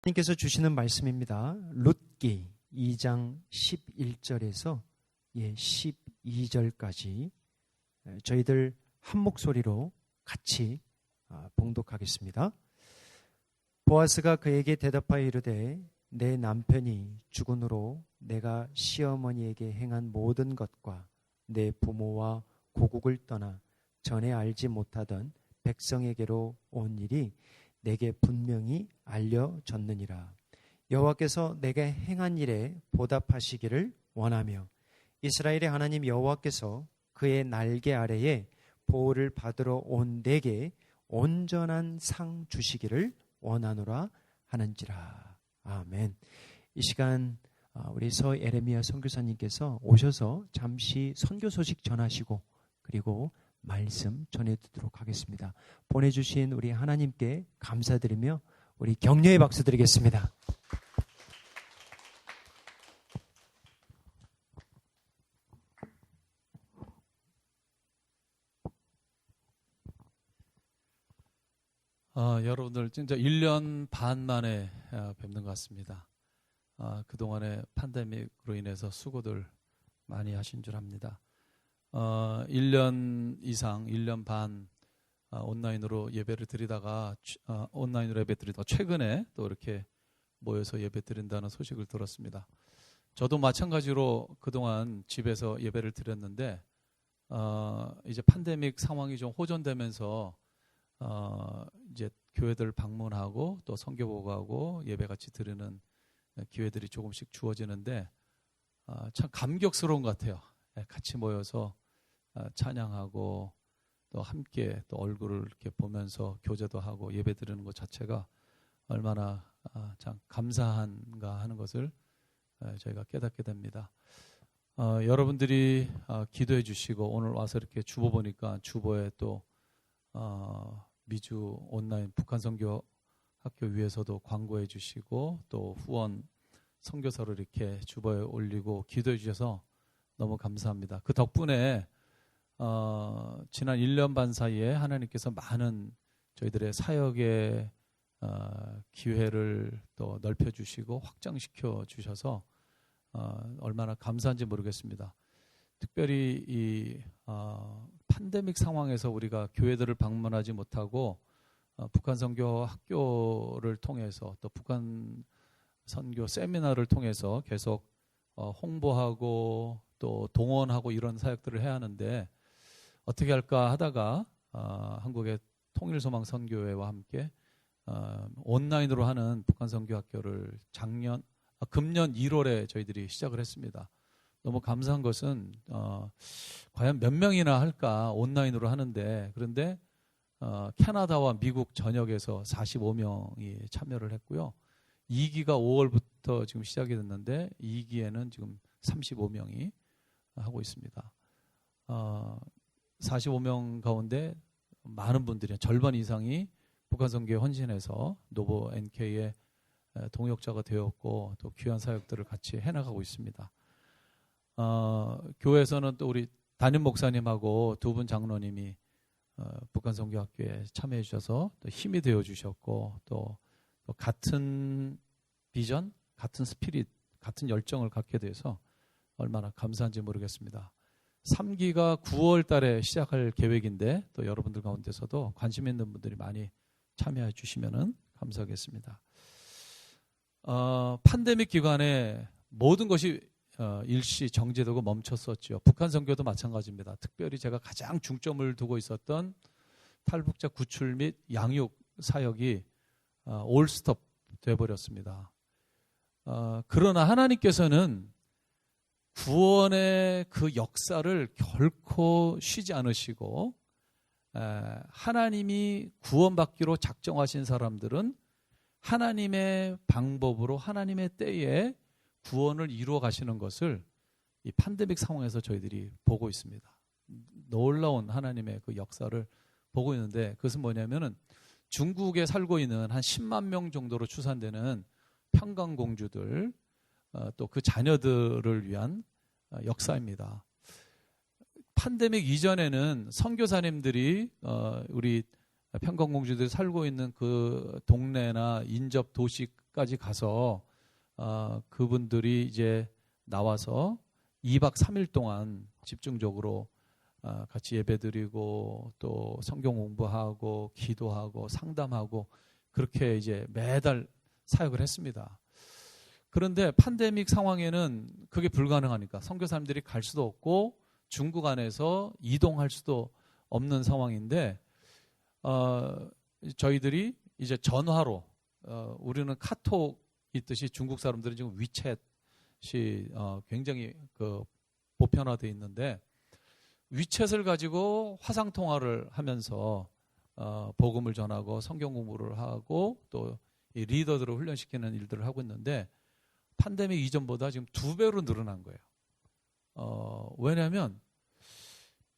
하나님께서 주시는 말씀입니다. 룻기 2장 11절에서 12절까지 저희들 한 목소리로 같이 봉독하겠습니다. 보아스가 그에게 대답하여 이르되 내 남편이 죽은후로 내가 시어머니에게 행한 모든 것과 내 부모와 고국을 떠나 전에 알지 못하던 백성에게로 온 일이 내게 분명히 알려졌느니라. 여호와께서 내게 행한 일에 보답하시기를 원하며 이스라엘의 하나님 여호와께서 그의 날개 아래에 보호를 받으러 온 내게 온전한 상 주시기를 원하노라 하는지라. 아멘. 이 시간 우리 서 에레미야 선교사님께서 오셔서 잠시 선교 소식 전하시고 그리고 말씀 전해드리도록 하겠습니다. 보내주신 우리 하나님께 감사드리며 우리 격려의 박수 드리겠습니다. 여러분들 진짜 1년 반 만에 뵙는 것 같습니다. 그동안의 팬데믹으로 인해서 수고들 많이 하신 줄 압니다. 1년 이상, 1년 반 온라인으로 예배를 드리다가 최근에 또 이렇게 모여서 예배 드린다는 소식을 들었습니다. 저도 마찬가지로 그동안 집에서 예배를 드렸는데 이제 팬데믹 상황이 좀 호전되면서 이제 교회들 방문하고 또 선교 보고하고 예배 같이 드리는 기회들이 조금씩 주어지는데 참 감격스러운 것 같아요. 같이 모여서 찬양하고 또 함께 또 얼굴을 이렇게 보면서 교제도 하고 예배 드리는 것 자체가 얼마나 참 감사한가 하는 것을 저희가 깨닫게 됩니다. 여러분들이 기도해 주시고 오늘 와서 이렇게 주보 보니까 주보에 또 미주 온라인 북한 선교 학교 위에서도 광고해 주시고 또 후원 선교서를 이렇게 주보에 올리고 기도해 주셔서 너무 감사합니다. 그 덕분에 지난 1년 반 사이에 하나님께서 많은 저희들의 사역의 기회를 또 넓혀주시고 확장시켜 주셔서 얼마나 감사한지 모르겠습니다. 특별히 이 팬데믹 상황에서 우리가 교회들을 방문하지 못하고 북한 선교 학교를 통해서 또 북한 선교 세미나를 통해서 계속 홍보하고 또 동원하고 이런 사역들을 해야 하는데 어떻게 할까 하다가 한국의 통일소망 선교회와 함께 온라인으로 하는 북한 선교 학교를 금년 1월에 저희들이 시작을 했습니다. 너무 감사한 것은 과연 몇 명이나 할까 온라인으로 하는데 그런데 캐나다와 미국 전역에서 45명이 참여를 했고요. 2기가 5월부터 지금 시작이 됐는데 2기에는 지금 35명이 하고 있습니다. 45명 가운데 많은 분들이 절반 이상이 북한 선교에 헌신해서 노보 NK의 동역자가 되었고 또 귀한 사역들을 같이 해나가고 있습니다. 교회에서는 또 우리 담임 목사님하고 두 분 장로님이 북한 선교학교에 참여해 주셔서 또 힘이 되어 주셨고 또 같은 비전, 같은 스피릿, 같은 열정을 갖게 돼서 얼마나 감사한지 모르겠습니다. 3기가 9월 달에 시작할 계획인데 또 여러분들 가운데서도 관심 있는 분들이 많이 참여해 주시면 감사하겠습니다. 팬데믹 기간에 모든 것이 일시 정지되고 멈췄었죠. 북한 선교도 마찬가지입니다. 특별히 제가 가장 중점을 두고 있었던 탈북자 구출 및 양육 사역이 올스톱 돼버렸습니다. 그러나 하나님께서는 구원의 그 역사를 결코 쉬지 않으시고 하나님이 구원받기로 작정하신 사람들은 하나님의 방법으로 하나님의 때에 구원을 이루어 가시는 것을 이 팬데믹 상황에서 저희들이 보고 있습니다. 놀라운 하나님의 그 역사를 보고 있는데 그것은 뭐냐면은 중국에 살고 있는 한 10만 명 정도로 추산되는 평강공주들 또 그 자녀들을 위한 역사입니다. 팬데믹 이전에는 선교사님들이 우리 평강공주들이 살고 있는 그 동네나 인접 도시까지 가서 그분들이 이제 나와서 2박 3일 동안 집중적으로 같이 예배드리고 또 성경 공부하고 기도하고 상담하고 그렇게 이제 매달 사역을 했습니다. 그런데 팬데믹 상황에는 그게 불가능하니까 선교사님들이 갈 수도 없고 중국 안에서 이동할 수도 없는 상황인데 저희들이 이제 전화로 우리는 카톡 있듯이 중국 사람들은 지금 위챗이 굉장히 그 보편화되어 있는데 위챗을 가지고 화상 통화를 하면서 복음을 전하고 성경 공부를 하고 또 이 리더들을 훈련시키는 일들을 하고 있는데 팬데믹 이전보다 지금 2배로 늘어난 거예요. 왜냐하면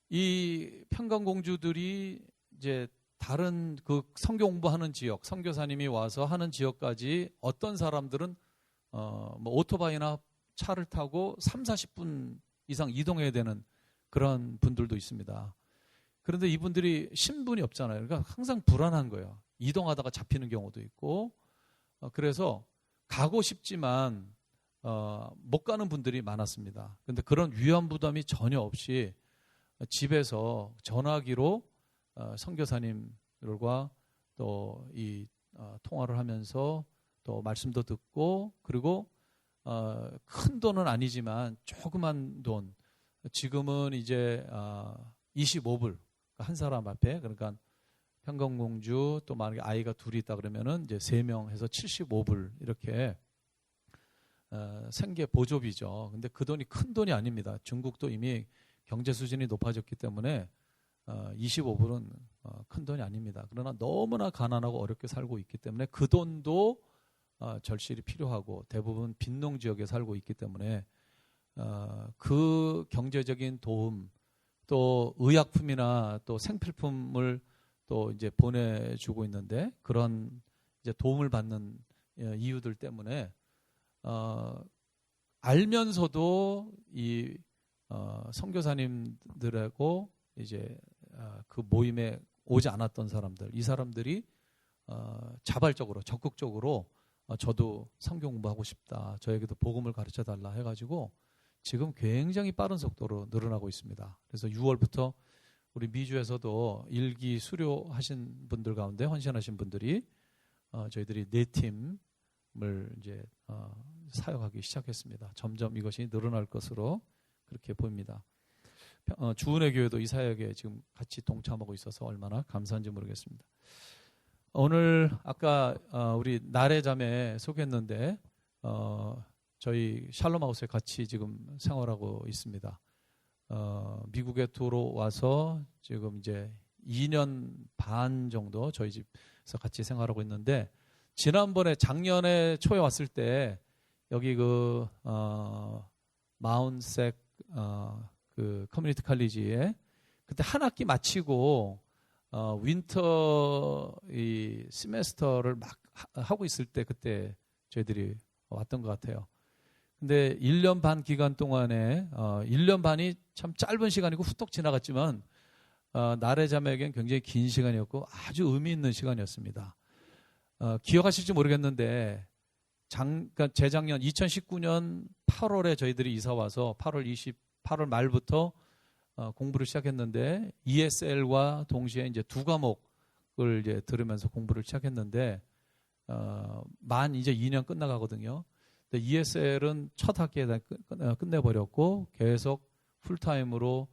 이 평강공주들이 이제 다른 그 성경 공부하는 지역, 선교사님이 와서 하는 지역까지 어떤 사람들은 뭐 오토바이나 차를 타고 30-40분 이상 이동해야 되는 그런 분들도 있습니다. 그런데 이분들이 신분이 없잖아요. 그러니까 항상 불안한 거예요. 이동하다가 잡히는 경우도 있고 그래서 가고 싶지만 못 가는 분들이 많았습니다. 그런데 그런 위험 부담이 전혀 없이 집에서 전화기로 선교사님들과 또 이 통화를 하면서 또 말씀도 듣고 그리고 큰 돈은 아니지만 조그만 돈 지금은 이제 25불 한 사람 앞에 그러니까 평강공주 또 만약에 아이가 둘이 있다 그러면은 이제 3명 해서 75불 이렇게 생계 보조비죠. 근데 그 돈이 큰 돈이 아닙니다. 중국도 이미 경제 수준이 높아졌기 때문에 25불은 큰 돈이 아닙니다. 그러나 너무나 가난하고 어렵게 살고 있기 때문에 그 돈도 절실히 필요하고 대부분 빈농 지역에 살고 있기 때문에 그 경제적인 도움 또 의약품이나 또 생필품을 또 이제 보내주고 있는데 그런 이제 도움을 받는 이유들 때문에 알면서도 이 선교사님들하고 이제 그 모임에 오지 않았던 사람들, 이 사람들이 자발적으로 적극적으로 저도 성경 공부하고 싶다, 저에게도 복음을 가르쳐 달라 해가지고 지금 굉장히 빠른 속도로 늘어나고 있습니다. 그래서 6월부터 우리 미주에서도 일기 수료하신 분들 가운데 헌신하신 분들이 저희들이 4팀을 이제 사역하기 시작했습니다. 점점 이것이 늘어날 것으로 그렇게 보입니다. 주은혜 교회도 이 사역에 지금 같이 동참하고 있어서 얼마나 감사한지 모르겠습니다. 오늘 아까 우리 나래 자매 소개했는데 저희 샬롬하우스에 같이 지금 생활하고 있습니다. 미국에 들어와서 지금 이제 2년 반 정도 저희 집에서 같이 생활하고 있는데 지난번에 작년에 초에 왔을 때 여기 그 마운색 그 커뮤니티 칼리지에 그때 한 학기 마치고 윈터 이 시메스터를 막 하고 있을 때 그때 저희들이 왔던 것 같아요. 근데 1년 반 기간 동안에 1년 반이 참 짧은 시간이고 후딱 지나갔지만 나래 자매에겐 굉장히 긴 시간이었고 아주 의미 있는 시간이었습니다. 기억하실지 모르겠는데 그러니까 재작년 2019년 8월에 저희들이 이사 와서 8월 말부터 공부를 시작했는데 ESL과 동시에 이제 2과목을 이제 들으면서 공부를 시작했는데 만 이제 2년 끝나가거든요. ESL은 첫 학기에 끝내버렸고 계속 풀타임으로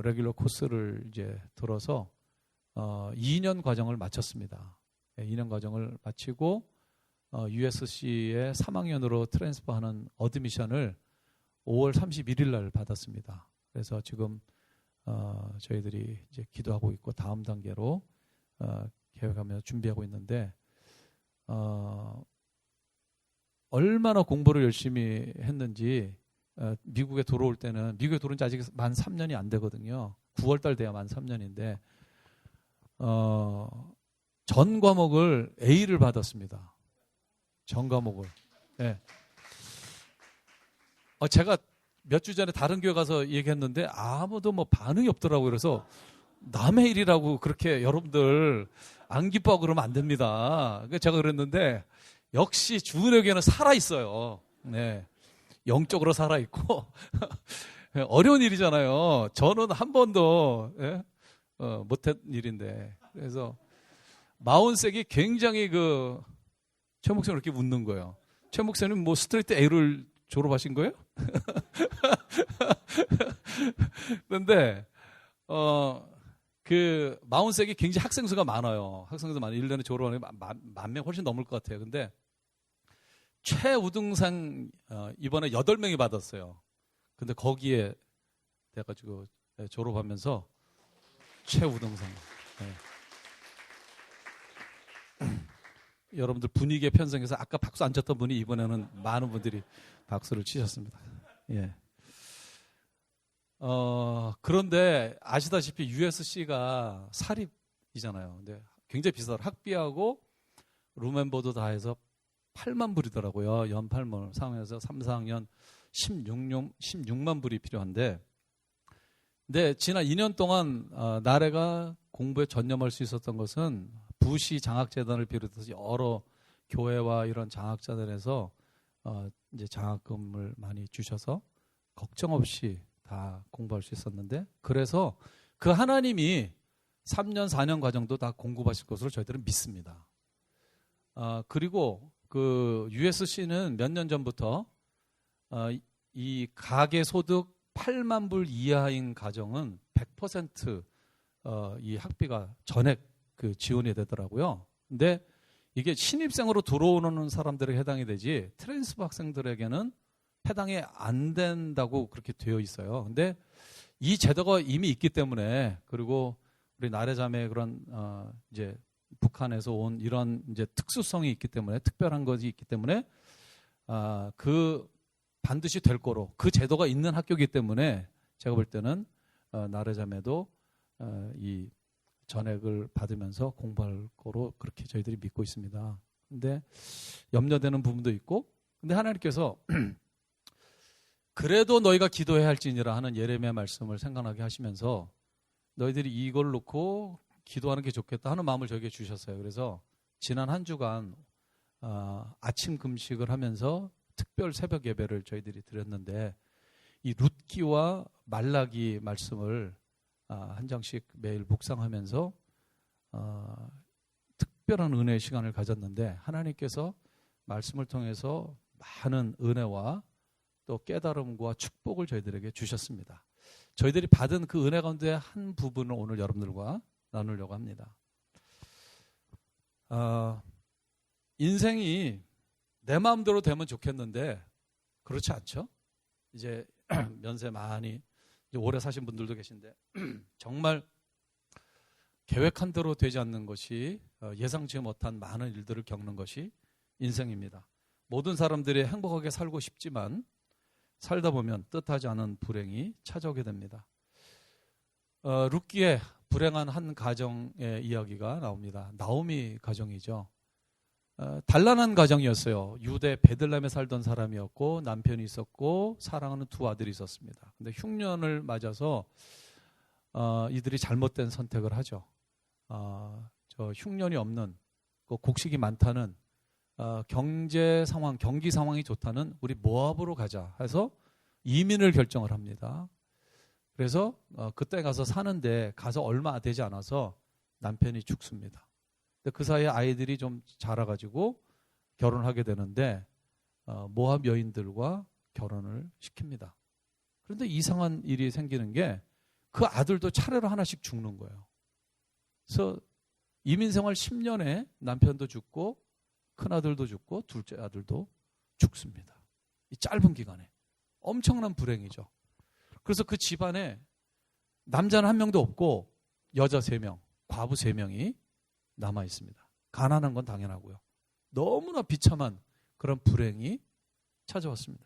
레귤러 코스를 이제 들어서 2년 과정을 마쳤습니다. 2년 과정을 마치고 USC에 3학년으로 트랜스퍼하는 어드미션을 5월 31일 날 받았습니다. 그래서 지금 저희들이 이제 기도하고 있고 다음 단계로 계획하며 준비하고 있는데 얼마나 공부를 열심히 했는지 미국에 들어올 때는 미국에 들어온 지 아직 만 3년이 안 되거든요. 9월 달 돼야 만 3년인데 전 과목을 A를 받았습니다. 전 과목을. 네. 제가 몇 주 전에 다른 교회 가서 얘기했는데 아무도 뭐 반응이 없더라고요. 그래서 남의 일이라고 그렇게 여러분들 안 기뻐하고 그러면 안 됩니다. 그러니까 제가 그랬는데 역시 주은에게는 살아있어요. 네. 영적으로 살아있고 어려운 일이잖아요. 저는 한 번도 못한 일인데. 그래서 마운색이 굉장히 최 목사님 이렇게 웃는 거예요. 최 목사님 뭐 스트레이트 A를 졸업하신 거예요? 그런데 마운색이 굉장히 학생 수가 많아요. 학생 수 많아요. 1년에 졸업하는 게 10,000명 훨씬 넘을 것 같아요. 근데 최우등상 이번에 8명이 받았어요. 근데 거기에 돼가지고 졸업하면서 최우등상. 여러분들 분위기에 편성해서 아까 박수 안 쳤던 분이 이번에는 많은 분들이 박수를 치셨습니다. 예. 그런데 아시다시피 USC가 사립이잖아요. 근데 굉장히 비싸요. 학비하고 룸앤보드 다 해서 8만 불이더라고요. 연 8만. 상황에서 3, 4학년 16만 불이 필요한데, 근데 지난 2년 동안 나래가 공부에 전념할 수 있었던 것은 부시 장학재단을 비롯해서 여러 교회와 이런 장학재단에서 이제 장학금을 많이 주셔서 걱정 없이 다 공부할 수 있었는데, 그래서 그 하나님이 3년, 4년 과정도 다 공급하실 것으로 저희들은 믿습니다. 그리고 그 USC는 몇 년 전부터 이 가계 소득 8만 불 이하인 가정은 100% 이 학비가 전액 지원이 되더라고요. 근데 이게 신입생으로 들어오는 사람들에게 해당이 되지 트랜스퍼 학생들에게는 해당이 안 된다고 그렇게 되어 있어요. 근데 이 제도가 이미 있기 때문에, 그리고 우리 나래자매의 그런 이제 북한에서 온 이런 이제 특수성이 있기 때문에, 특별한 것이 있기 때문에 반드시 될 거로, 그 제도가 있는 학교이기 때문에 제가 볼 때는 나래자매도 이 전액을 받으면서 공부할 거로 그렇게 저희들이 믿고 있습니다. 근데 염려되는 부분도 있고, 근데 하나님께서 그래도 너희가 기도해야 할지니라 하는 예레미야 말씀을 생각나게 하시면서 너희들이 이걸 놓고 기도하는 게 좋겠다 하는 마음을 저에게 주셨어요. 그래서 지난 한 주간 아침 금식을 하면서 특별 새벽 예배를 저희들이 드렸는데, 이 룻기와 말라기 말씀을 한 장씩 매일 묵상하면서 특별한 은혜의 시간을 가졌는데, 하나님께서 말씀을 통해서 많은 은혜와 또 깨달음과 축복을 저희들에게 주셨습니다. 저희들이 받은 그 은혜 가운데 한 부분을 오늘 여러분들과 나누려고 합니다. 인생이 내 마음대로 되면 좋겠는데 그렇지 않죠? 이제 연세 많이 이제 오래 사신 분들도 계신데 정말 계획한 대로 되지 않는 것이, 예상치 못한 많은 일들을 겪는 것이 인생입니다. 모든 사람들이 행복하게 살고 싶지만 살다 보면 뜻하지 않은 불행이 찾아오게 됩니다. 룻기의 불행한 한 가정의 이야기가 나옵니다. 나오미 가정이죠. 단란한 가정이었어요. 유대 베들레헴에 살던 사람이었고 남편이 있었고 사랑하는 두 아들이 있었습니다. 근데 흉년을 맞아서 이들이 잘못된 선택을 하죠. 저 흉년이 없는, 곡식이 많다는, 경제 상황, 경기 상황이 좋다는 우리 모압으로 가자 해서 이민을 결정을 합니다. 그래서 그때 가서 사는데 가서 얼마 되지 않아서 남편이 죽습니다. 근데 그 사이에 아이들이 좀 자라가지고 결혼하게 되는데 모압 여인들과 결혼을 시킵니다. 그런데 이상한 일이 생기는 게 그 아들도 차례로 하나씩 죽는 거예요. 그래서 이민 생활 10년에 남편도 죽고 큰아들도 죽고 둘째 아들도 죽습니다. 이 짧은 기간에. 엄청난 불행이죠. 그래서 그 집안에 남자는 한 명도 없고 여자 3명, 과부 3명이 남아 있습니다. 가난한 건 당연하고요. 너무나 비참한 그런 불행이 찾아왔습니다.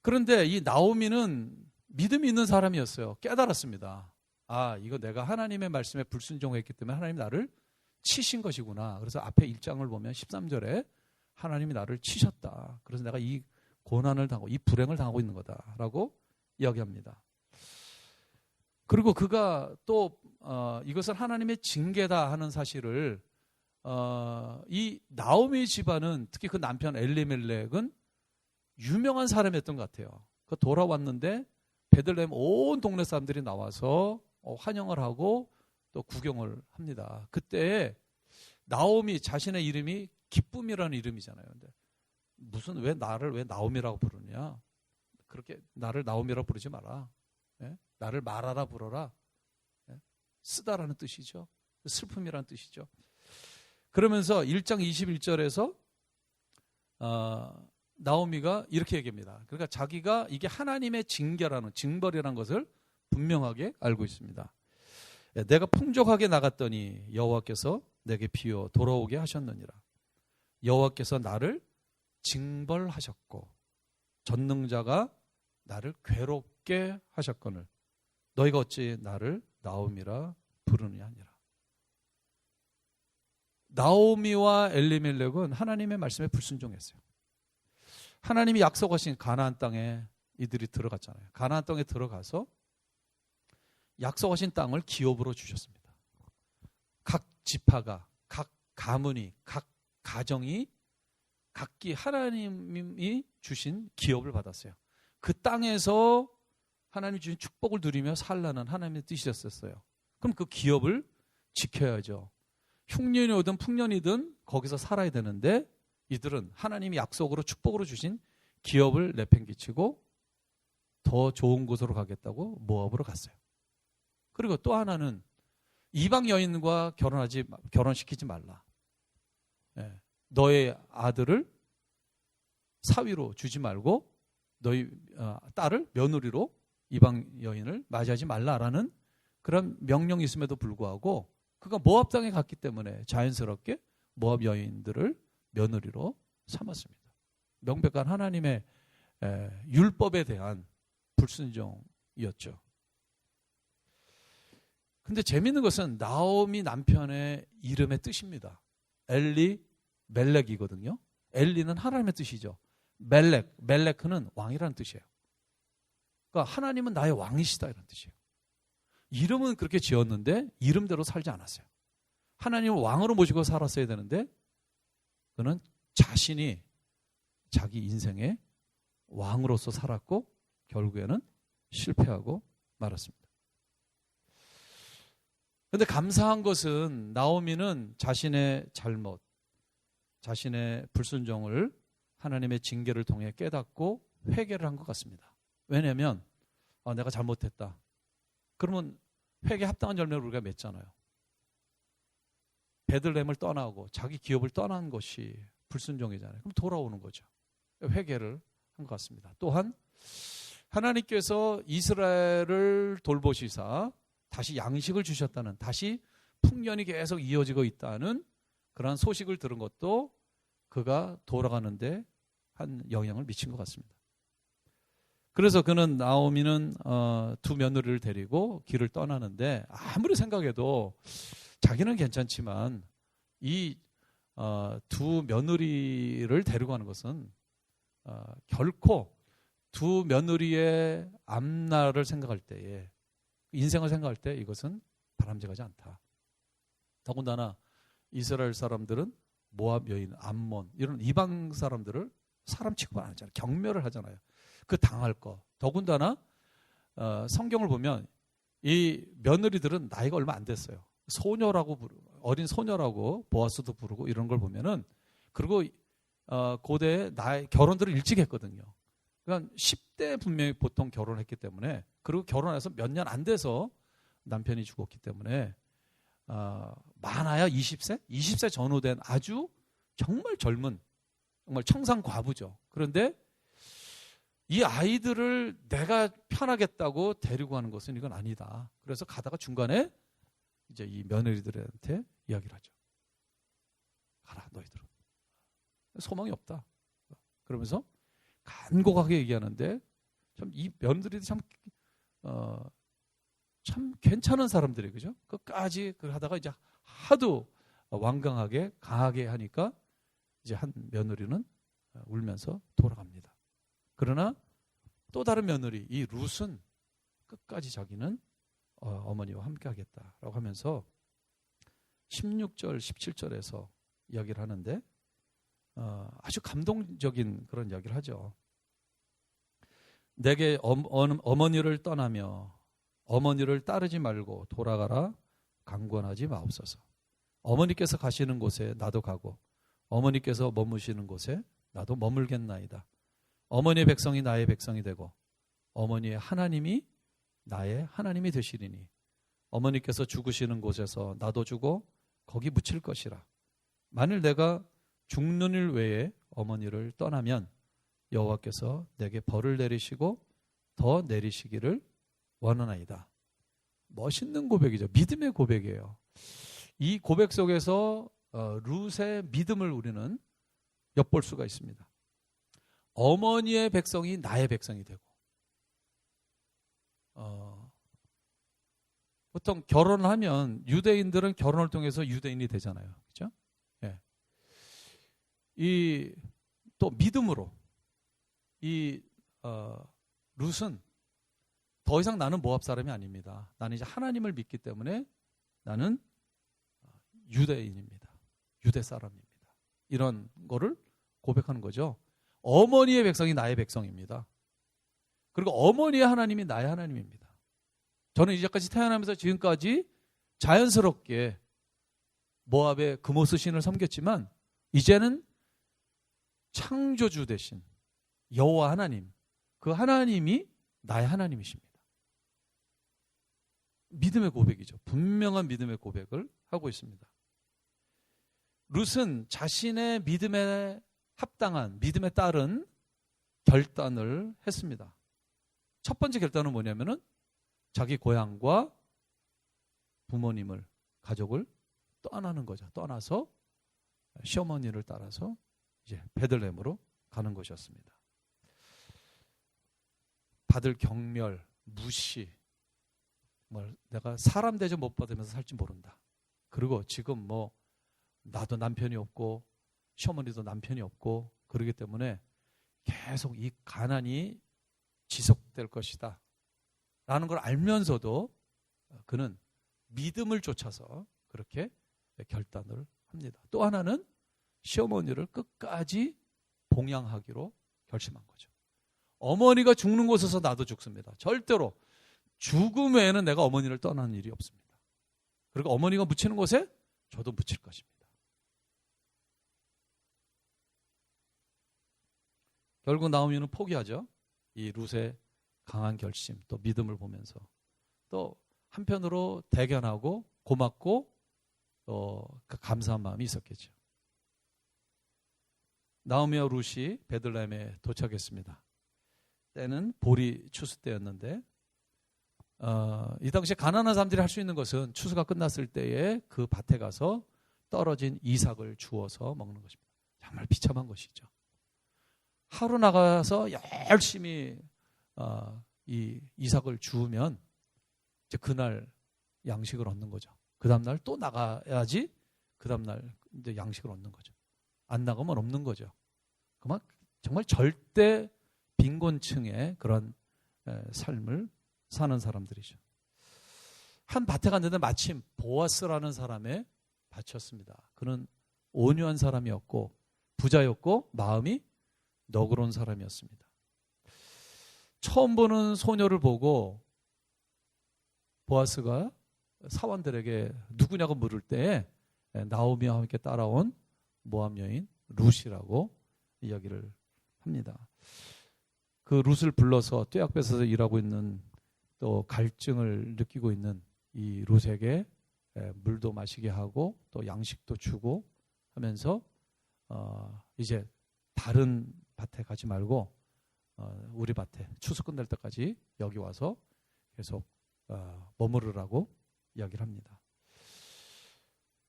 그런데 이 나오미는 믿음이 있는 사람이었어요. 깨달았습니다. 이거 내가 하나님의 말씀에 불순종했기 때문에 하나님이 나를 치신 것이구나. 그래서 앞에 1장을 보면 13절에 하나님이 나를 치셨다. 그래서 내가 이 고난을 당하고 이 불행을 당하고 있는 거다라고 이야기합니다. 그리고 그가 또 이것은 하나님의 징계다 하는 사실을 이 나오미 집안은, 특히 그 남편 엘리멜렉은 유명한 사람이었던 것 같아요. 그 돌아왔는데 베들레헴 온 동네 사람들이 나와서 환영을 하고 또 구경을 합니다. 그때 나오미 자신의 이름이 기쁨이라는 이름이잖아요. 근데 왜 나를 왜 나오미라고 부르냐? 그렇게 나를 나오미라고 부르지 마라. 예? 나를 말하라 불어라. 예? 쓰다라는 뜻이죠. 슬픔이라는 뜻이죠. 그러면서 1장 21절에서 나오미가 이렇게 얘기합니다. 그러니까 자기가 이게 하나님의 징벌이라는 것을 분명하게 알고 있습니다. 예, 내가 풍족하게 나갔더니 여호와께서 내게 비워 돌아오게 하셨느니라. 여호와께서 나를 징벌하셨고 전능자가 나를 괴롭게 하셨거늘 너희가 어찌 나를 나오미라 부르느냐 하니라. 나오미와 엘리멜렉은 하나님의 말씀에 불순종했어요. 하나님이 약속하신 가나안 땅에 이들이 들어갔잖아요. 가나안 땅에 들어가서 약속하신 땅을 기업으로 주셨습니다. 각 지파가, 각 가문이, 각 가정이 각기 하나님이 주신 기업을 받았어요. 그 땅에서 하나님이 주신 축복을 누리며 살라는 하나님의 뜻이었어요. 그럼 그 기업을 지켜야죠. 흉년이 오든 풍년이든 거기서 살아야 되는데 이들은 하나님이 약속으로 축복으로 주신 기업을 내팽개치고 더 좋은 곳으로 가겠다고 모압으로 갔어요. 그리고 또 하나는 이방 여인과 결혼시키지 말라. 예. 너의 아들을 사위로 주지 말고 너희 딸을 며느리로 이방 여인을 맞이하지 말라라는 그런 명령이 있음에도 불구하고 그가 모압 땅에 갔기 때문에 자연스럽게 모압 여인들을 며느리로 삼았습니다. 명백한 하나님의 율법에 대한 불순종이었죠. 근데 재미있는 것은 나오미 남편의 이름의 뜻입니다. 엘리멜렉이거든요. 엘리는 하나님의 뜻이죠. 멜렉은 왕이라는 뜻이에요. 그러니까 하나님은 나의 왕이시다 이런 뜻이에요. 이름은 그렇게 지었는데 이름대로 살지 않았어요. 하나님을 왕으로 모시고 살았어야 되는데 그는 자신이 자기 인생의 왕으로서 살았고 결국에는 실패하고 말았습니다. 그런데 감사한 것은 나오미는 자신의 잘못, 자신의 불순종을 하나님의 징계를 통해 깨닫고 회개를 한 것 같습니다. 왜냐하면 내가 잘못했다. 그러면 회개에 합당한 열매를 우리가 맺잖아요. 베들레헴을 떠나고 자기 기업을 떠난 것이 불순종이잖아요. 그럼 돌아오는 거죠. 회개를 한 것 같습니다. 또한 하나님께서 이스라엘을 돌보시사 다시 양식을 주셨다는, 다시 풍년이 계속 이어지고 있다는 그런 소식을 들은 것도 그가 돌아가는데 한 영향을 미친 것 같습니다. 그래서 그는 나오미는 두 며느리를 데리고 길을 떠나는데 아무리 생각해도 자기는 괜찮지만 이 두 며느리를 데리고 가는 것은 결코 두 며느리의 앞날을 생각할 때에, 인생을 생각할 때 이것은 바람직하지 않다. 더군다나 이스라엘 사람들은 모압 여인, 암몬 이런 이방 사람들을 사람 취급 안 하잖아요. 경멸을 하잖아요. 그 당할 거. 더군다나 성경을 보면 이 며느리들은 나이가 얼마 안 됐어요. 어린 소녀라고 보아스도 부르고 이런 걸 보면은, 그리고 고대에 결혼들을 일찍 했거든요. 그러니까 10대 분명히 보통 결혼했기 때문에, 그리고 결혼해서 몇 년 안 돼서 남편이 죽었기 때문에 많아야 20세? 20세 전후된 아주 정말 젊은, 정말 청상 과부죠. 그런데 이 아이들을 내가 편하겠다고 데리고 가는 것은 이건 아니다. 그래서 가다가 중간에 이제 이 며느리들한테 이야기를 하죠. 가라, 너희들은. 소망이 없다. 그러면서 간곡하게 얘기하는데 참 이 며느리들이 참 괜찮은 사람들이, 그죠? 끝까지 하다가 이제 하도 완강하게 강하게 하니까 이제 한 며느리는 울면서 돌아갑니다. 그러나 또 다른 며느리, 이 룻은 끝까지 자기는 어머니와 함께 하겠다라고 하면서 16절, 17절에서 이야기를 하는데 아주 감동적인 그런 이야기를 하죠. 내게 어머니를 떠나며 어머니를 따르지 말고 돌아가라 강권하지 마옵소서. 어머니께서 가시는 곳에 나도 가고 어머니께서 머무시는 곳에 나도 머물겠나이다. 어머니의 백성이 나의 백성이 되고 어머니의 하나님이 나의 하나님이 되시리니 어머니께서 죽으시는 곳에서 나도 죽어 거기 묻힐 것이라. 만일 내가 죽는 일 외에 어머니를 떠나면 여호와께서 내게 벌을 내리시고 더 내리시기를 원하나이다. 멋있는 고백이죠. 믿음의 고백이에요. 이 고백 속에서 룻의 믿음을 우리는 엿볼 수가 있습니다. 어머니의 백성이 나의 백성이 되고 보통 결혼을 하면 유대인들은 결혼을 통해서 유대인이 되잖아요. 그렇죠? 예. 이 또 믿음으로 이 룻은 더 이상 나는 모압 사람이 아닙니다. 나는 이제 하나님을 믿기 때문에 나는 유대인입니다. 유대 사람입니다. 이런 거를 고백하는 거죠. 어머니의 백성이 나의 백성입니다. 그리고 어머니의 하나님이 나의 하나님입니다. 저는 이제까지 태어나면서 지금까지 자연스럽게 모압의 그모스 신을 섬겼지만 이제는 창조주 되신 여호와 하나님, 그 하나님이 나의 하나님이십니다. 믿음의 고백이죠. 분명한 믿음의 고백을 하고 있습니다. 룻은 자신의 믿음에 합당한, 믿음에 따른 결단을 했습니다. 첫 번째 결단은 뭐냐면은 자기 고향과 부모님을, 가족을 떠나는 거죠. 떠나서 시어머니를 따라서 이제 베들레헴으로 가는 것이었습니다. 받을 경멸, 무시, 내가 사람 대접 못 받으면서 살지 모른다. 그리고 지금 나도 남편이 없고 시어머니도 남편이 없고 그러기 때문에 계속 이 가난이 지속될 것이다 라는 걸 알면서도 그는 믿음을 쫓아서 그렇게 결단을 합니다. 또 하나는 시어머니를 끝까지 봉양하기로 결심한 거죠. 어머니가 죽는 곳에서 나도 죽습니다. 절대로 죽음 외에는 내가 어머니를 떠나는 일이 없습니다. 그리고 어머니가 묻히는 곳에 저도 묻힐 것입니다. 결국 나오미는 포기하죠. 이 룻의 강한 결심, 또 믿음을 보면서 또 한편으로 대견하고 고맙고 또 감사한 마음이 있었겠죠. 나오미와 룻이 베들레헴에 도착했습니다. 때는 보리 추수 때였는데 이 당시에 가난한 사람들이 할 수 있는 것은 추수가 끝났을 때에 그 밭에 가서 떨어진 이삭을 주워서 먹는 것입니다. 정말 비참한 것이죠. 하루 나가서 열심히 이 이삭을 주우면 이제 그날 양식을 얻는 거죠. 그 다음날 또 나가야지 그 다음날 이제 양식을 얻는 거죠. 안 나가면 없는 거죠. 그만 정말 절대 빈곤층의 그런 삶을 사는 사람들이죠. 한 밭에 갔는데 마침 보아스라는 사람의 밭이었습니다. 그는 온유한 사람이었고 부자였고 마음이 너그러운 사람이었습니다. 처음 보는 소녀를 보고 보아스가 사원들에게 누구냐고 물을 때에 나오미와 함께 따라온 모압 여인 룻이라고 이야기를 합니다. 그 룻을 불러서 뙤약볕에서 일하고 있는 또 갈증을 느끼고 있는 이 룻에게 물도 마시게 하고 또 양식도 주고 하면서 이제 다른 밭에 가지 말고 우리 밭에 추수 끝날 때까지 여기 와서 계속 머무르라고 이야기를 합니다.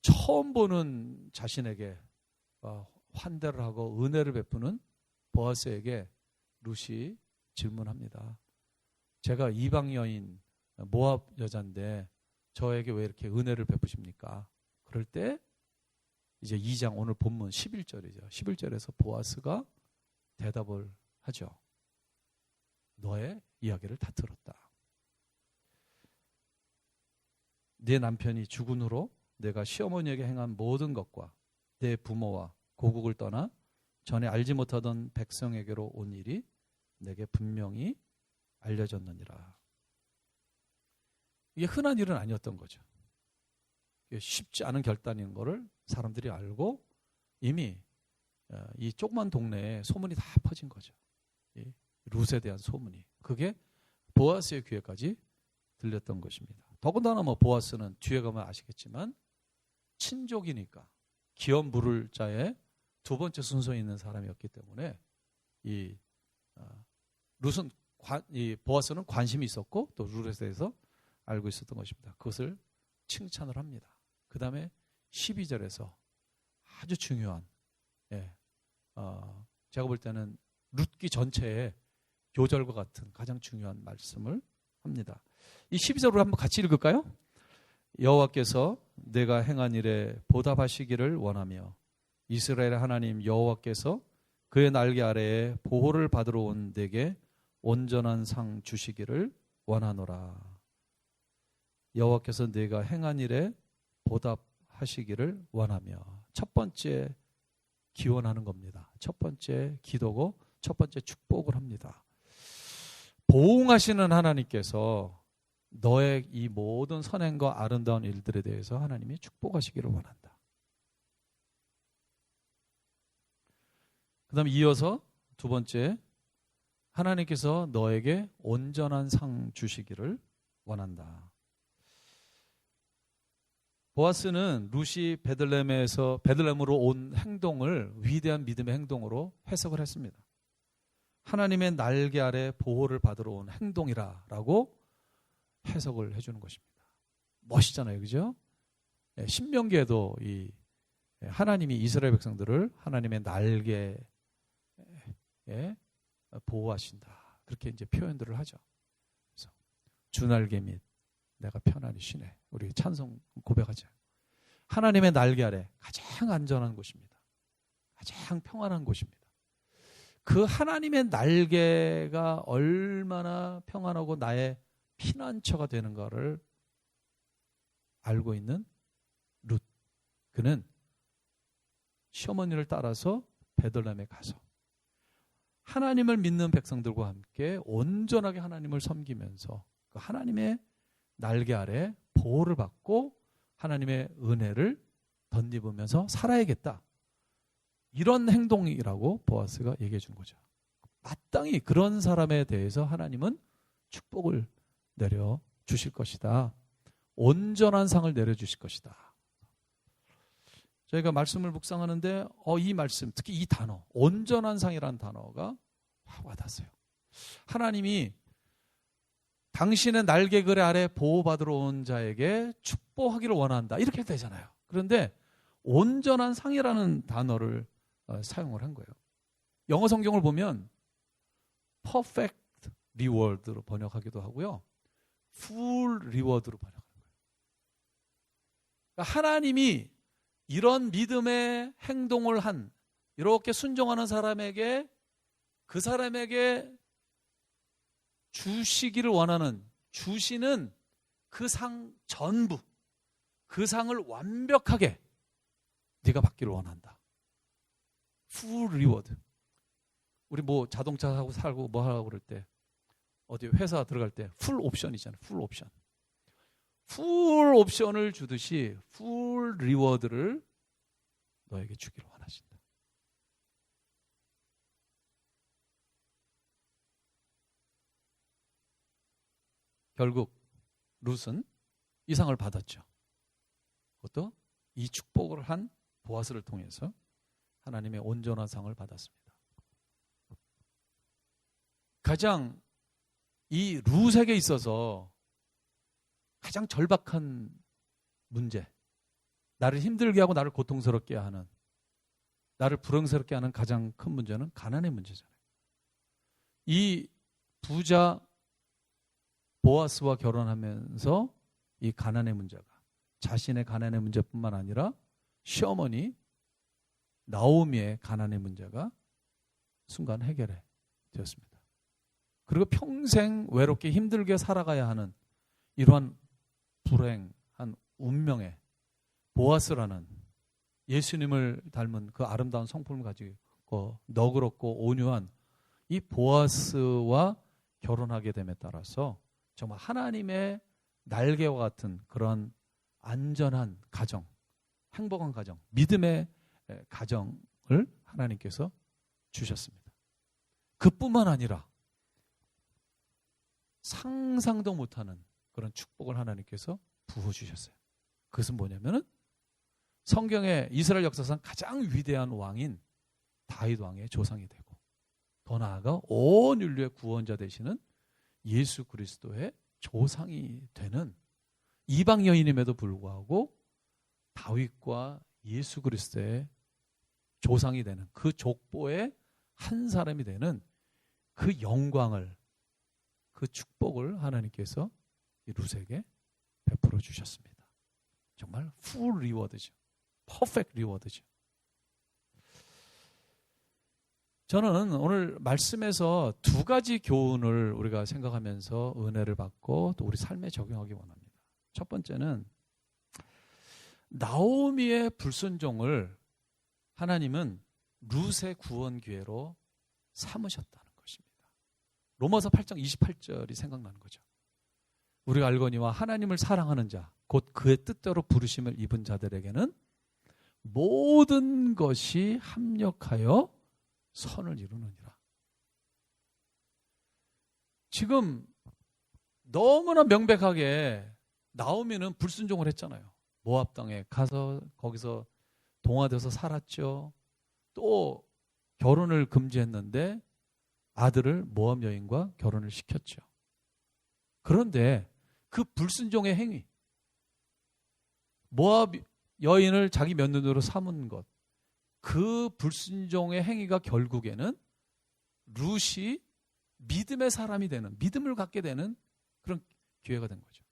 처음 보는 자신에게 환대를 하고 은혜를 베푸는 보아스에게 룻이 질문합니다. 제가 이방 여인 모압 여자인데 저에게 왜 이렇게 은혜를 베푸십니까? 그럴 때 이제 2장 오늘 본문 11절이죠. 11절에서 보아스가 대답을 하죠. 너의 이야기를 다 들었다. 네 남편이 죽은 후로 내가 시어머니에게 행한 모든 것과 내 부모와 고국을 떠나 전에 알지 못하던 백성에게로 온 일이 내게 분명히 알려졌느니라. 이게 흔한 일은 아니었던 거죠. 이게 쉽지 않은 결단인 거를 사람들이 알고 이미 이 조그만 동네에 소문이 다 퍼진 거죠. 이 룻에 대한 소문이. 그게 보아스의 귀에까지 들렸던 것입니다. 더군다나 보아스는 뒤에 가면 아시겠지만 친족이니까 기업 물을 자의 두 번째 순서에 있는 사람이었기 때문에 이 룻은 이 보아스는 관심이 있었고 또 룻에 대해서 알고 있었던 것입니다. 그것을 칭찬을 합니다. 그 다음에 12절에서 아주 중요한 제가 볼 때는 룻기 전체의 요절과 같은 가장 중요한 말씀을 합니다. 이 12절을 한번 같이 읽을까요? 여호와께서 내가 행한 일에 보답하시기를 원하며 이스라엘 하나님 여호와께서 그의 날개 아래에 보호를 받으러 온 내게 온전한 상 주시기를 원하노라. 여호와께서 내가 행한 일에 보답하시기를 원하며 첫 번째 기원하는 겁니다. 첫 번째 기도고 첫 번째 축복을 합니다. 보응하시는 하나님께서 너의 이 모든 선행과 아름다운 일들에 대해서 하나님이 축복하시기를 원한다. 그 다음에 이어서 두 번째, 하나님께서 너에게 온전한 상 주시기를 원한다. 보아스는 룻이 베들레헴으로 온 행동을 위대한 믿음의 행동으로 해석을 했습니다. 하나님의 날개 아래 보호를 받으러 온 행동이라고 해석을 해주는 것입니다. 멋있잖아요, 그죠? 신명기에도 이 하나님이 이스라엘 백성들을 하나님의 날개에 보호하신다. 그렇게 이제 표현들을 하죠. 그래서 주날개 및 내가 편안히 쉬네. 우리 찬송 고백하죠. 하나님의 날개 아래 가장 안전한 곳입니다. 가장 평안한 곳입니다. 그 하나님의 날개가 얼마나 평안하고 나의 피난처가 되는가를 알고 있는 룻. 그는 시어머니를 따라서 베들레헴에 가서 하나님을 믿는 백성들과 함께 온전하게 하나님을 섬기면서 그 하나님의 날개 아래 보호를 받고 하나님의 은혜를 덧입으면서 살아야겠다. 이런 행동이라고 보아스가 얘기해 준 거죠. 마땅히 그런 사람에 대해서 하나님은 축복을 내려주실 것이다. 온전한 상을 내려주실 것이다. 저희가 말씀을 묵상하는데 이 말씀, 특히 이 단어, 온전한 상이라는 단어가 확 와닿았어요. 하나님이 당신의 날개그레 아래 보호받으러 온 자에게 축복하기를 원한다. 이렇게 되잖아요. 그런데 온전한 상이라는 단어를 사용을 한 거예요. 영어 성경을 보면 perfect reward로 번역하기도 하고요. full reward로 번역하는 거예요. 그러니까 하나님이 이런 믿음의 행동을 한 이렇게 순종하는 사람에게 그 사람에게 주시기를 원하는 주시는 그 상 전부 그 상을 완벽하게 네가 받기를 원한다. full reward. 우리 자동차 사고 살고 하라고 그럴 때 어디 회사 들어갈 때 풀 옵션이잖아요. 풀 옵션. 풀 옵션을 주듯이 풀 리워드를 너에게 주기를 원하신다. 결국 룻은 이 상을 받았죠. 그것도 이 축복을 한 보아스를 통해서 하나님의 온전한 상을 받았습니다. 가장 이 룻에게 있어서 가장 절박한 문제, 나를 힘들게 하고 나를 고통스럽게 하는, 나를 불행스럽게 하는 가장 큰 문제는 가난의 문제잖아요. 이 부자 보아스와 결혼하면서 이 가난의 문제가 자신의 가난의 문제뿐만 아니라 시어머니 나오미의 가난의 문제가 순간 해결해 되었습니다. 그리고 평생 외롭게 힘들게 살아가야 하는 이러한 불행한 운명의 보아스라는 예수님을 닮은 그 아름다운 성품을 가지고 너그럽고 온유한 이 보아스와 결혼하게 됨에 따라서 정말 하나님의 날개와 같은 그런 안전한 가정, 행복한 가정, 믿음의 가정을 하나님께서 주셨습니다. 그뿐만 아니라 상상도 못하는 그런 축복을 하나님께서 부어주셨어요. 그것은 뭐냐면은 성경의 이스라엘 역사상 가장 위대한 왕인 다윗 왕의 조상이 되고 더 나아가 온 인류의 구원자 되시는 예수 그리스도의 조상이 되는 이방 여인임에도 불구하고 다윗과 예수 그리스도의 조상이 되는 그 족보의 한 사람이 되는 그 영광을, 그 축복을 하나님께서 이 룻에게 베풀어 주셨습니다. 정말 풀 리워드죠. 퍼펙트 리워드죠. 저는 오늘 말씀에서 두 가지 교훈을 우리가 생각하면서 은혜를 받고 또 우리 삶에 적용하기 원합니다. 첫 번째는 나오미의 불순종을 하나님은 룻의 구원 기회로 삼으셨다는 것입니다. 로마서 8장 28절이 생각나는 거죠. 우리가 알거니와 하나님을 사랑하는 자, 곧 그의 뜻대로 부르심을 입은 자들에게는 모든 것이 합력하여 선을 이루느니라. 지금 너무나 명백하게 나오미는 불순종을 했잖아요. 모압 땅에 가서 거기서 동화돼서 살았죠. 또 결혼을 금지했는데 아들을 모압 여인과 결혼을 시켰죠. 그런데 그 불순종의 행위, 모압 여인을 자기 며느리로 삼은 것, 그 불순종의 행위가 결국에는 룻이 믿음의 사람이 되는, 믿음을 갖게 되는 그런 기회가 된 거죠.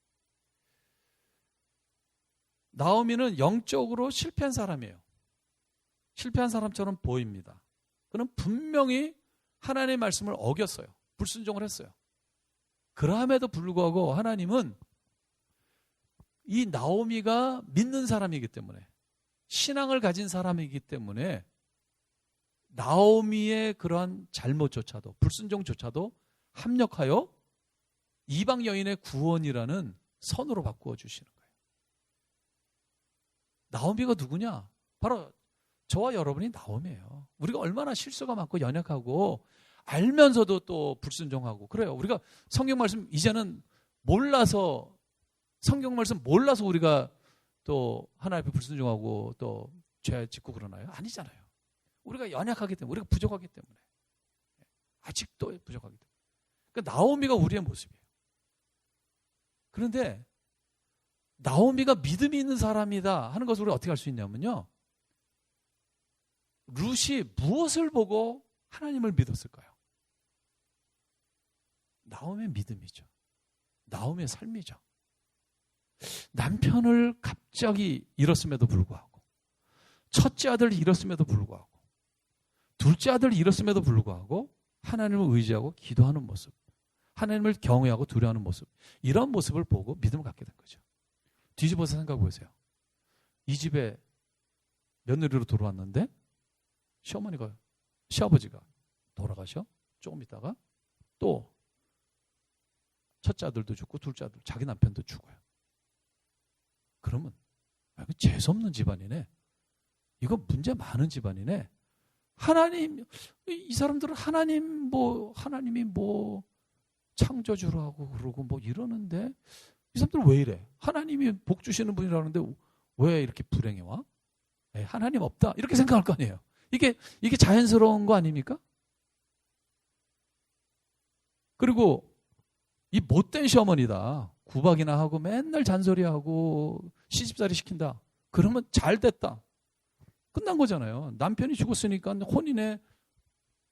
나오미는 영적으로 실패한 사람이에요. 실패한 사람처럼 보입니다. 그는 분명히 하나님의 말씀을 어겼어요. 불순종을 했어요. 그럼에도 불구하고 하나님은 이 나오미가 믿는 사람이기 때문에, 신앙을 가진 사람이기 때문에 나오미의 그러한 잘못조차도, 불순종조차도 합력하여 이방 여인의 구원이라는 선으로 바꾸어 주시는 거예요. 나오미가 누구냐? 바로 저와 여러분이 나오미예요. 우리가 얼마나 실수가 많고 연약하고 알면서도 또 불순종하고 그래요. 우리가 성경 말씀 이제는 몰라서, 성경 말씀 몰라서 우리가 또 하나님 앞에 불순종하고 또 죄 짓고 그러나요? 아니잖아요. 우리가 연약하기 때문에, 우리가 부족하기 때문에, 아직도 부족하기 때문에. 그러니까 나오미가 우리의 모습이에요. 그런데 나오미가 믿음이 있는 사람이다 하는 것을 우리가 어떻게 알 수 있냐면요, 룻이 무엇을 보고 하나님을 믿었을까요? 나오미의 믿음이죠. 나오미의 삶이죠. 남편을 갑자기 잃었음에도 불구하고, 첫째 아들을 잃었음에도 불구하고, 둘째 아들을 잃었음에도 불구하고 하나님을 의지하고 기도하는 모습, 하나님을 경외하고 두려워하는 모습, 이런 모습을 보고 믿음을 갖게 된 거죠. 뒤집어서 생각해 보세요. 이 집에 며느리로 들어왔는데 시아버지가 돌아가셔. 조금 있다가 또 첫째 아들도 죽고 둘째 아들, 자기 남편도 죽어요. 그러면 이거 재수없는 집안이네. 이거 문제 많은 집안이네. 하나님, 이 사람들은 하나님이 창조주라고 그러고 이러는데 이 사람들은 왜 이래? 하나님이 복 주시는 분이라는데 왜 이렇게 불행해 와? 하나님 없다. 이렇게 생각할 거 아니에요. 이게 자연스러운 거 아닙니까? 그리고 이 못된 시어머니다. 구박이나 하고 맨날 잔소리하고 시집살이 시킨다. 그러면 잘 됐다. 끝난 거잖아요. 남편이 죽었으니까 혼인의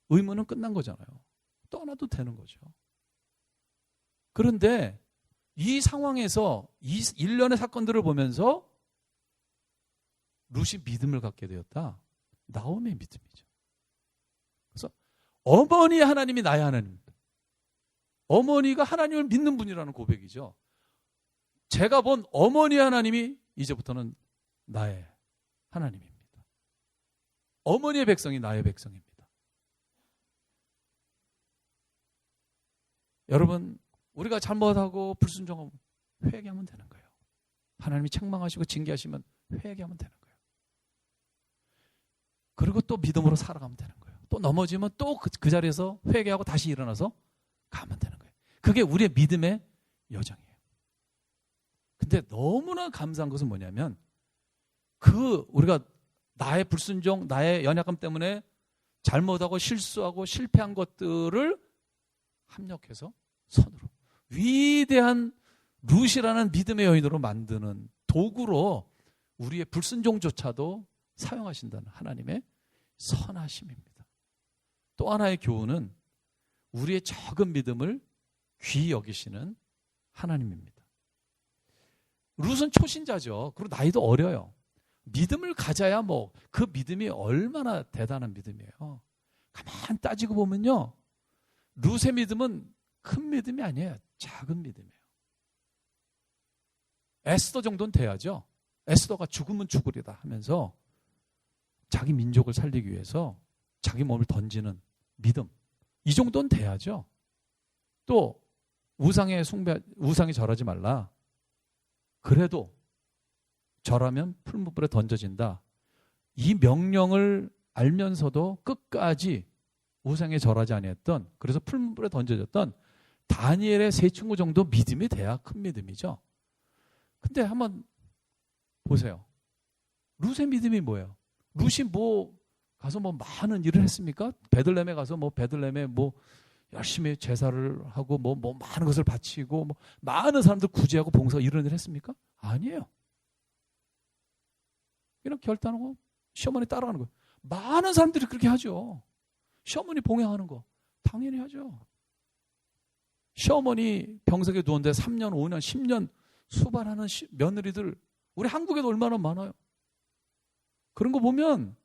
의무는 끝난 거잖아요. 떠나도 되는 거죠. 그런데 이 상황에서 이 일련의 사건들을 보면서 룻이 믿음을 갖게 되었다. 나오미의 믿음이죠. 그래서 어머니의 하나님이 나의 하나님입니다. 어머니가 하나님을 믿는 분이라는 고백이죠. 제가 본 어머니의 하나님이 이제부터는 나의 하나님입니다. 어머니의 백성이 나의 백성입니다. 여러분, 우리가 잘못하고 불순종하면 회개하면 되는 거예요. 하나님이 책망하시고 징계하시면 회개하면 되는 거예요. 그리고 또 믿음으로 살아가면 되는 거예요. 또 넘어지면 또 그 자리에서 회개하고 다시 일어나서 가면 되는 거예요. 그게 우리의 믿음의 여정이에요. 근데 너무나 감사한 것은 뭐냐면 우리가 나의 불순종, 나의 연약함 때문에 잘못하고 실수하고 실패한 것들을 합력해서 손으로 위대한 룻이라는 믿음의 여인으로 만드는 도구로 우리의 불순종조차도 사용하신다는 하나님의 선하심입니다. 또 하나의 교훈은 우리의 적은 믿음을 귀히 여기시는 하나님입니다. 룻은 초신자죠. 그리고 나이도 어려요. 믿음을 가져야 그 믿음이 얼마나 대단한 믿음이에요. 가만 따지고 보면요. 룻의 믿음은 큰 믿음이 아니에요. 작은 믿음이에요. 에스더 정도는 돼야죠. 에스더가 죽으면 죽으리다 하면서 자기 민족을 살리기 위해서 자기 몸을 던지는 믿음. 이 정도는 돼야죠. 또 우상에 절하지 말라. 그래도 절하면 풀무불에 던져진다. 이 명령을 알면서도 끝까지 우상에 절하지 아니했던, 그래서 풀무불에 던져졌던 다니엘의 세 친구 정도 믿음이 돼야 큰 믿음이죠. 근데 한번 보세요. 룻의 믿음이 뭐예요? 룻이 가서 많은 일을 했습니까? 베들레헴에 가서 베들레헴에 열심히 제사를 하고 많은 것을 바치고 많은 사람들 구제하고 봉사 이런 일을 했습니까? 아니에요. 그냥 결단하고 시어머니 따라가는 거예요. 많은 사람들이 그렇게 하죠. 시어머니 봉양하는 거 당연히 하죠. 시어머니 병석에 누웠는데 3년, 5년, 10년 수반하는 며느리들 우리 한국에도 얼마나 많아요. 그런 거 보면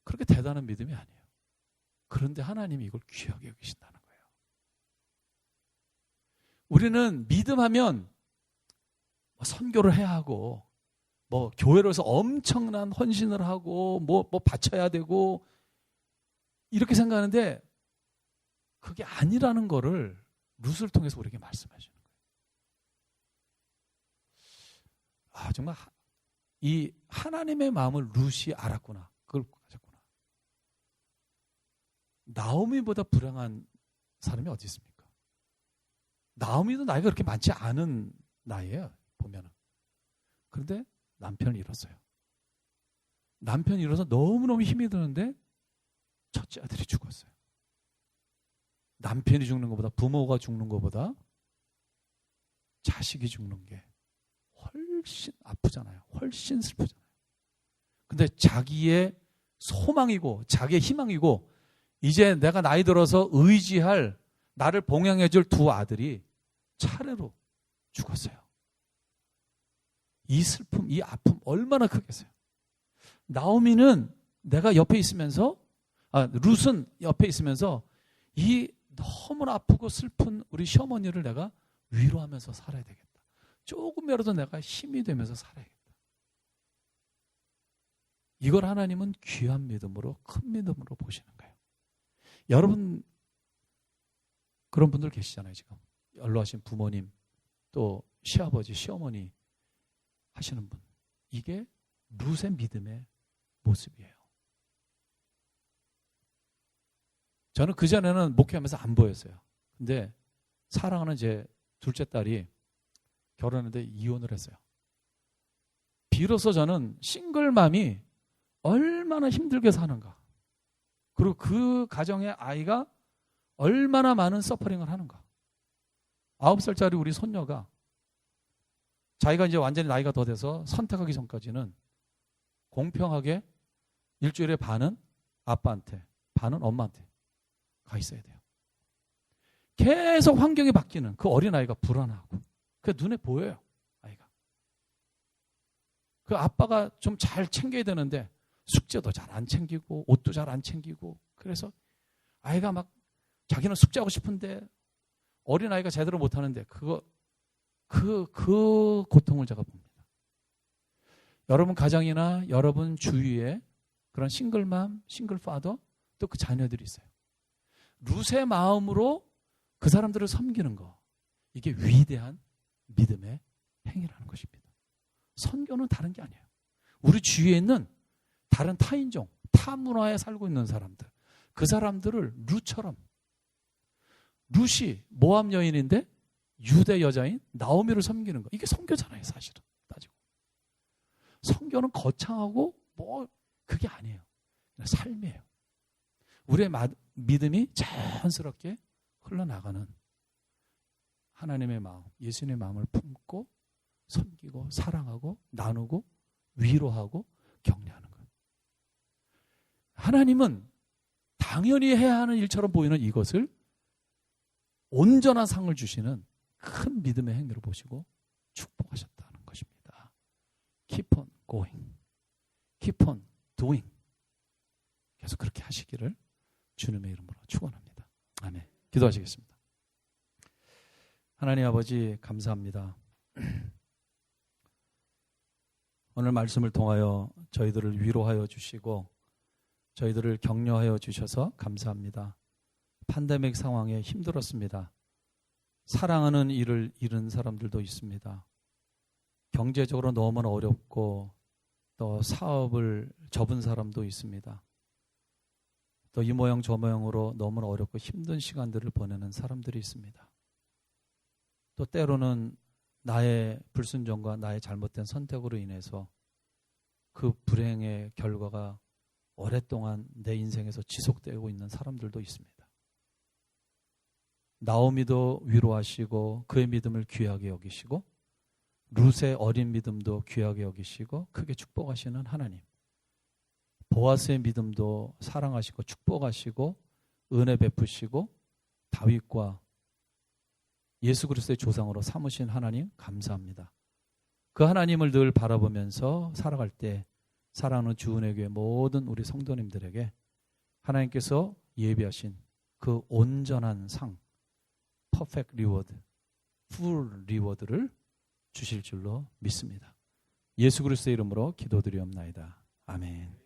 그렇게 대단한 믿음이 아니에요. 그런데 하나님이 이걸 귀하게 여기신다는 거예요. 우리는 믿음하면 선교를 해야 하고 교회로서 엄청난 헌신을 하고 바쳐야 되고 이렇게 생각하는데 그게 아니라는 거를 룻을 통해서 우리에게 말씀해 주는 거예요. 정말 이 하나님의 마음을 룻이 알았구나. 그걸 가졌구나. 나오미보다 불행한 사람이 어디 있습니까? 나오미도 나이가 그렇게 많지 않은 나이에요. 보면은. 그런데 남편을 잃었어요. 남편이 잃어서 너무너무 힘이 드는데 첫째 아들이 죽었어요. 남편이 죽는 것보다, 부모가 죽는 것보다 자식이 죽는 게 훨씬 아프잖아요. 훨씬 슬프잖아요. 근데 자기의 소망이고 자기의 희망이고 이제 내가 나이 들어서 의지할 나를 봉양해 줄 두 아들이 차례로 죽었어요. 이 슬픔, 이 아픔 얼마나 크겠어요. 나오미는 내가 옆에 있으면서 룻은 옆에 있으면서 이 너무나 아프고 슬픈 우리 시어머니를 내가 위로하면서 살아야 되겠다. 조금이라도 내가 힘이 되면서 살아야겠다. 이걸 하나님은 귀한 믿음으로, 큰 믿음으로 보시는 거예요. 여러분 그런 분들 계시잖아요. 지금 연로하신 부모님, 또 시아버지, 시어머니 하시는 분. 이게 룻의 믿음의 모습이에요. 저는 그전에는 목회하면서 안 보였어요. 근데 사랑하는 제 둘째 딸이 결혼했는데 이혼을 했어요. 비로소 저는 싱글맘이 얼마나 힘들게 사는가. 그리고 그 가정의 아이가 얼마나 많은 서퍼링을 하는가. 9살짜리 우리 손녀가 자기가 이제 완전히 나이가 더 돼서 선택하기 전까지는 공평하게 일주일에 반은 아빠한테, 반은 엄마한테 가 있어야 돼요. 계속 환경이 바뀌는 그 어린아이가 불안하고 그 눈에 보여요. 아이가. 그 아빠가 좀 잘 챙겨야 되는데 숙제도 잘 안 챙기고 옷도 잘 안 챙기고 그래서 아이가 막 자기는 숙제하고 싶은데 어린아이가 제대로 못하는데 그 고통을 제가 봅니다. 여러분 가정이나 여러분 주위에 그런 싱글맘, 싱글파더 또 그 자녀들이 있어요. 룻의 마음으로 그 사람들을 섬기는 거, 이게 위대한 믿음의 행위라는 것입니다. 선교는 다른 게 아니에요. 우리 주위에 있는 다른 타인종, 타 문화에 살고 있는 사람들, 그 사람들을 룻처럼, 룻이 모압 여인인데 유대 여자인 나오미를 섬기는 거, 이게 선교잖아요. 사실은 따지고 선교는 거창하고 뭐 그게 아니에요. 그냥 삶이에요. 우리의 믿음이 자연스럽게 흘러나가는 하나님의 마음, 예수님의 마음을 품고 섬기고 사랑하고 나누고 위로하고 격려하는 거예요. 하나님은 당연히 해야 하는 일처럼 보이는 이것을 온전한 상을 주시는 큰 믿음의 행위로 보시고 축복하셨다는 것입니다. Keep on going. Keep on doing. 계속 그렇게 하시기를 주님의 이름으로 축원합니다. 아멘. 기도하시겠습니다. 하나님 아버지 감사합니다. 오늘 말씀을 통하여 저희들을 위로하여 주시고 저희들을 격려하여 주셔서 감사합니다. 팬데믹 상황에 힘들었습니다. 사랑하는 일을 잃은 사람들도 있습니다. 경제적으로 너무나 어렵고 또 사업을 접은 사람도 있습니다. 또 이 모양 저 모양으로 너무나 어렵고 힘든 시간들을 보내는 사람들이 있습니다. 또 때로는 나의 불순종과 나의 잘못된 선택으로 인해서 그 불행의 결과가 오랫동안 내 인생에서 지속되고 있는 사람들도 있습니다. 나오미도 위로하시고 그의 믿음을 귀하게 여기시고 룻의 어린 믿음도 귀하게 여기시고 크게 축복하시는 하나님, 보아스의 믿음도 사랑하시고 축복하시고 은혜 베푸시고 다윗과 예수 그리스도의 조상으로 삼으신 하나님 감사합니다. 그 하나님을 늘 바라보면서 살아갈 때 사랑하는 주은혜 교회 모든 우리 성도님들에게 하나님께서 예비하신 그 온전한 상, 퍼펙트 리워드, 풀 리워드를 주실 줄로 믿습니다. 예수 그리스도의 이름으로 기도드리옵나이다. 아멘.